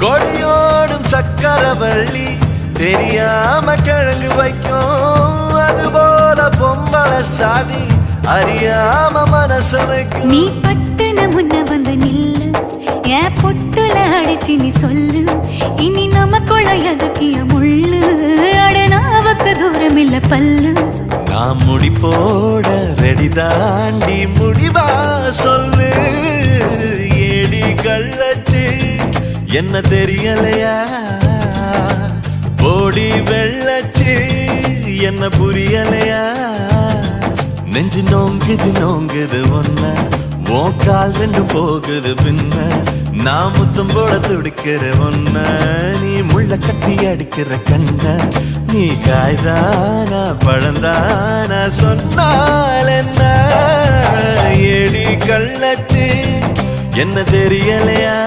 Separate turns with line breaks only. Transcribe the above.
கொடியோடும் சக்கரவள்ளி தெரியாம கிழங்கு வைக்கும் அதுபோல பொம்பளை சாதி அறியாம மனச வைக்கும்
நீ பட்டுன முன்ன வந்து நில்லு என் பொட்டுல அடிச்சு நீ சொல்லு இனி நமக்குள்ள எதுக்கிய முள்ளு அடனாவுக்கு தூரம் இல்ல பல்லு
நான் முடி போட ரெடி தாண்டி முடிவா சொல்லு ஏடி கள்ளச்சு என்ன தெரியலையா போடி வெள்ளச்சு என்ன புரியலையா நெஞ்சு நோங்குது ஒன்ன கால் ரெண்டு போகுது பின்ன நான் முத்தம் போட துடிக்கிற ஒன்ன நீ முள்ள கட்டி அடிக்கிற கண்ண நீ காய்தானா பழந்தானா சொன்னால் என்ன ஏடி கள்ளச்சு என்ன தெரியலையா